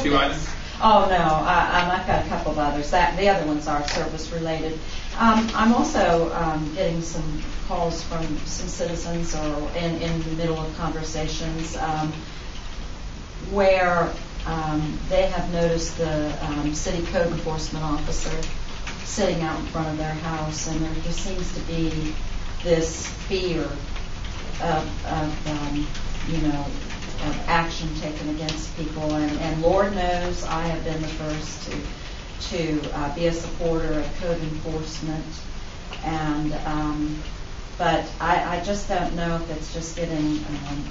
two items? Oh, no, I've got a couple of others. The other ones are service-related. I'm also getting some calls from some citizens or in the middle of conversations where they have noticed the city code enforcement officer sitting out in front of their house, and there just seems to be this fear of action taken against people, and Lord knows I have been the first to be a supporter of code enforcement, and but I just don't know if it's just getting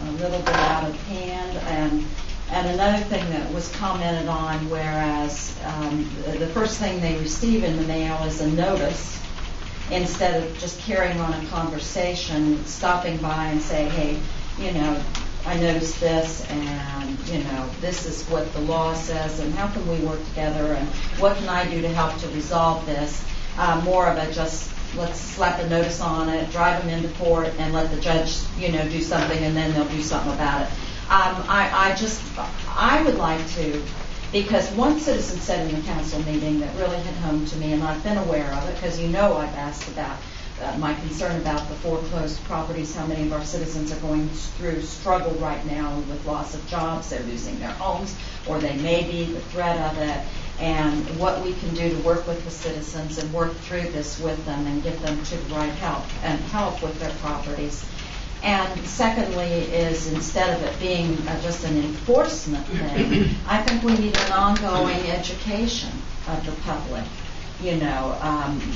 a little bit out of hand. And another thing that was commented on, whereas the first thing they receive in the mail is a notice, instead of just carrying on a conversation, stopping by and say, hey, I noticed this, and this is what the law says, and how can we work together, and what can I do to help to resolve this? More of a just let's slap a notice on it, drive them into court, and let the judge do something, and then they'll do something about it. I would like to, because one citizen said in the council meeting that really hit home to me, and I've been aware of it because I've asked about my concern about the foreclosed properties, how many of our citizens are going through struggle right now with loss of jobs, they're losing their homes, or they may be, the threat of it, and what we can do to work with the citizens and work through this with them and get them to the right help and help with their properties. And secondly is, instead of it being just an enforcement thing, I think we need an ongoing education of the public.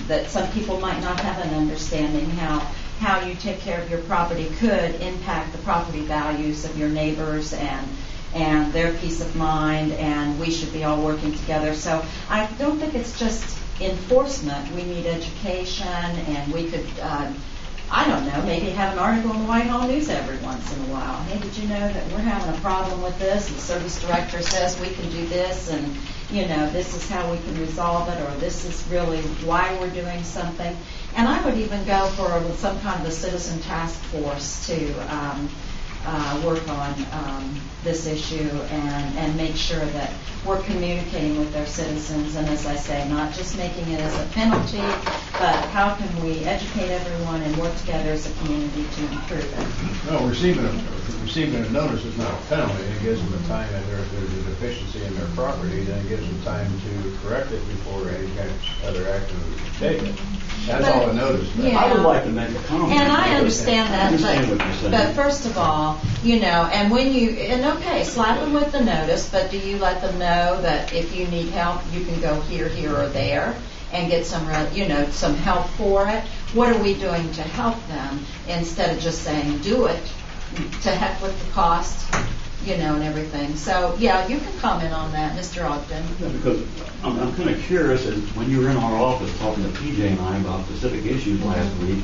That some people might not have an understanding how you take care of your property could impact the property values of your neighbors and their peace of mind, and we should be all working together. So I don't think it's just enforcement. We need education, and we could I don't know, maybe have an article in the Whitehall News every once in a while. Hey, did you know that we're having a problem with this? The service director says we can do this, and, this is how we can resolve it, or this is really why we're doing something. And I would even go for some kind of a citizen task force to work on this issue and make sure that we're communicating with our citizens, and as I say, not just making it as a penalty, but how can we educate everyone and work together as a community to improve it. No, receiving a notice is not a penalty. It gives them the time that there's a deficiency in their property, then it gives them time to correct it before any kind of other action is taken. That's all a notice does. Yeah. I would like to make a comment. And I understand that, what you're saying. but first of all, and when okay, slap them with the notice, but do you let them know that if you need help, you can go here, or there, and get some help for it? What are we doing to help them instead of just saying do it, to heck with the cost, and everything? So yeah, you can comment on that, Mr. Ogden. Yeah, because I'm kind of curious, as when you were in our office talking to PJ and I about specific issues last week,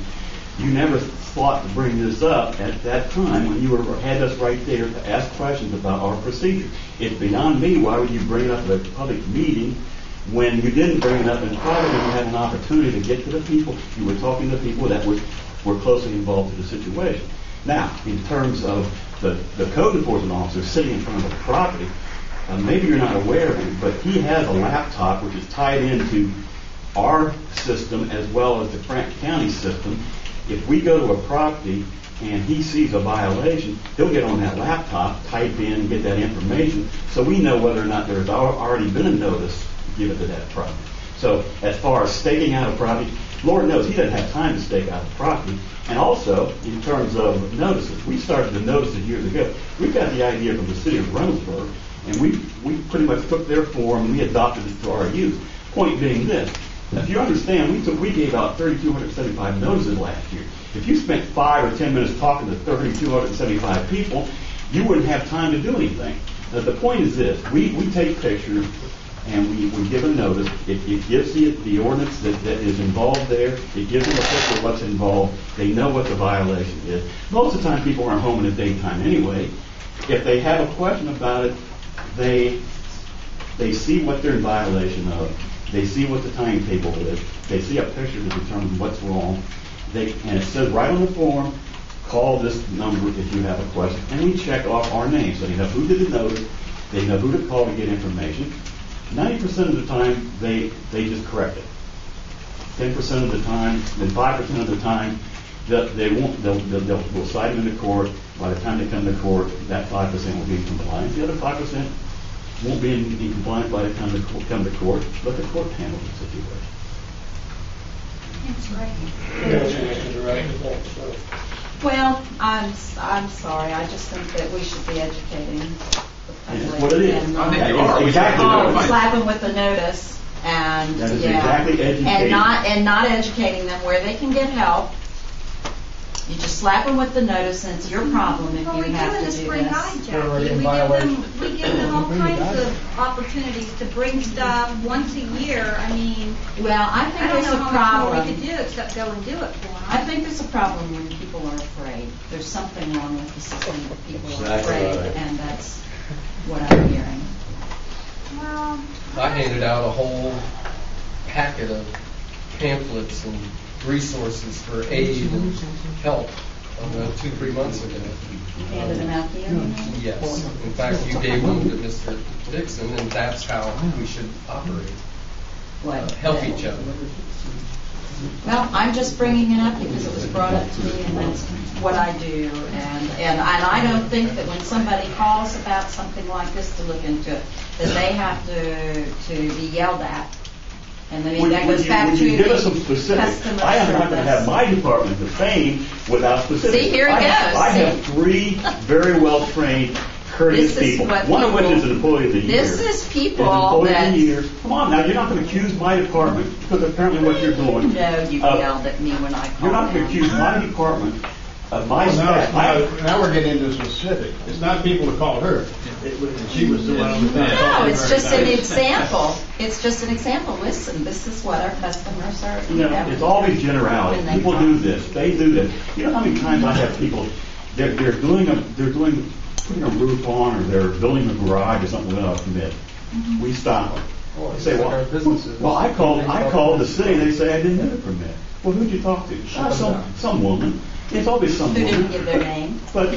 you never thought to bring this up at that time when you had us right there to ask questions about our procedure. It's beyond me. Why would you bring it up at a public meeting when you didn't bring it up in private and you had an opportunity to get to the people? You were talking to people that were closely involved in the situation. Now, in terms of the code enforcement officer sitting in front of a property, maybe you're not aware of it, but he has a laptop which is tied into our system as well as the Franklin County system. If we go to a property and he sees a violation, he'll get on that laptop, type in, and get that information, so we know whether or not there's already been a notice given to that property. So as far as staking out a property, Lord knows he doesn't have time to stake out the property. And also, in terms of notices, we started the notices years ago. We got the idea from the city of Reynoldsburg, and we pretty much took their form and we adopted it to our use. Point being this: if you understand, we gave out 3,275 notices last year. If you spent 5 or 10 minutes talking to 3,275 people, you wouldn't have time to do anything. Now, the point is this: we take pictures and we give a notice. It gives the ordinance that is involved there. It gives them a picture of what's involved. They know what the violation is. Most of the time, people aren't home in the daytime anyway. If they have a question about it, they see what they're in violation of. They see what the timetable is. They see a picture to determine what's wrong. And it says right on the form, call this number if you have a question. And we check off our names. So you know who did the notice, They know who to call to get information. 90% of the time, they just correct it. 10% of the time, then 5% of the time, we'll cite them into court. By the time they come to court, that 5% will be in compliance. The other 5% won't be in compliance by the time they come to court. Let the court handle the situation. Well, I'm sorry. I just think that we should be educating the public. That's what it is. And I think you are. Exactly. slap them with a notice, and That is exactly educating. and not educating them where they can get help. You just slap them with the notice, and it's your problem if Well, you we do have in to the do spring this. guide, Jackie. We give them all kinds of opportunities to bring stuff once a year. I mean, Well, I I think don't there's know a how much more problem. we could do except go and do it for them. I think there's a problem when people are afraid. There's something wrong with the system when people are Exactly afraid, right. and that's what I'm hearing. Well, I handed out a whole packet of pamphlets and resources for aid and help 2-3 months ago. Handed them out to you? Yes. In fact, you gave one to Mr. Dixon, and that's how we should operate. What? Help each other. Well, I'm just bringing it up because it was brought up to me, and that's what I do. And I don't think that when somebody calls about something like this to look into it, that they have to be yelled at. And I mean, that goes back would to you give us some the specifics? customer I am not going to have service. my department to fame without specifics. See, here he goes. I have 3 very well trained, courteous This is people. what One of which people- is an employee of the year. This is people An employee that- of the year. Come on now, you're not going to accuse my department because apparently what you're doing. No, you yelled at me when I You're called not going them. to accuse my department of my Well, staff. now we're getting into specifics. It's not people that called her. She was the one on the phone. No, it's just an Very nice. example. It's just an example. Listen, this is what our customers are. You know, it's always generality. When they People call. do this. They do this. You know how many times I have people, they're putting a roof on, or they're building a garage or something without a permit. We stop them. They say, Like our businesses. well, I called the city. They say I didn't get a permit. Well, who'd you talk to? Some woman. It's always some Who woman. didn't give their name? But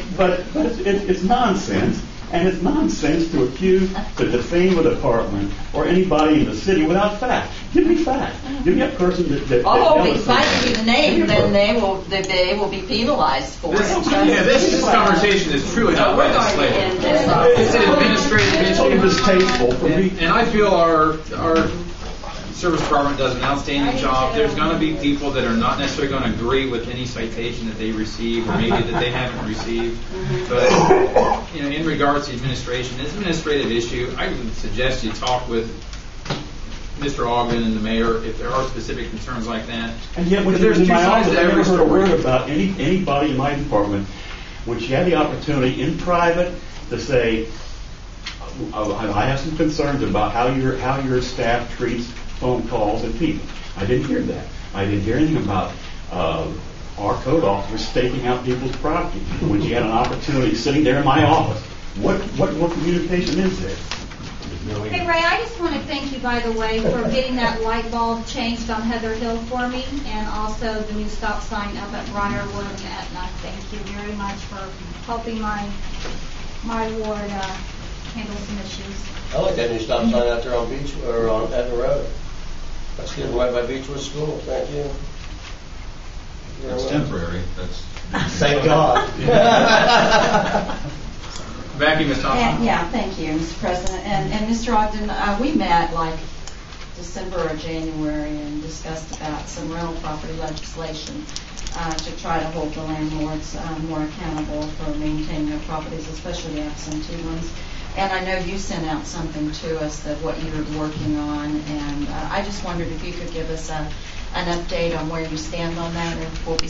it's nonsense, and it's nonsense to accuse, to defame a department or anybody in the city without facts. Give me facts. Give me a person that Oh, knows if I give you the something. name, Give me a then person. they will be penalized for it. This conversation is truly not We're going to legislative. end this. It's an administrative It's totally issue. distasteful for me. And I feel our service department does an outstanding job. There's going to be people that are not necessarily going to agree with any citation that they receive, or maybe that they haven't received. But in regards to administration, it's an administrative issue. I would suggest you talk with Mr. Ogen and the mayor if there are specific concerns like that. And yet, when Because she was there's in two my sides office, to I never every heard a story. word about anybody in my department when she had the opportunity in private to say, I have some concerns about how your staff treats phone calls and people. I didn't hear that. I didn't hear anything about our code officer staking out people's property when she had an opportunity sitting there in my office. What more communication is there? hey Ray, I just want to thank you, by the way, for getting that light bulb changed on Heather Hill for me, and also the new stop sign up at Briarwood and Etna. Thank you very much for helping my ward handle some issues. I like that new stop sign out there on Beach, or on Etna Road. That's getting right by Beechwood School. Thank you. It's temporary. That's Thank God. Back to you, Ms. Thompson. Yeah, thank you, Mr. President. And Mr. Ogden, we met like December or January and discussed about some rental property legislation to try to hold the landlords more accountable for maintaining their properties, especially the absentee ones. And I know you sent out something to us that what you were working on, and I just wondered if you could give us an update on where you stand on that, or if we'll be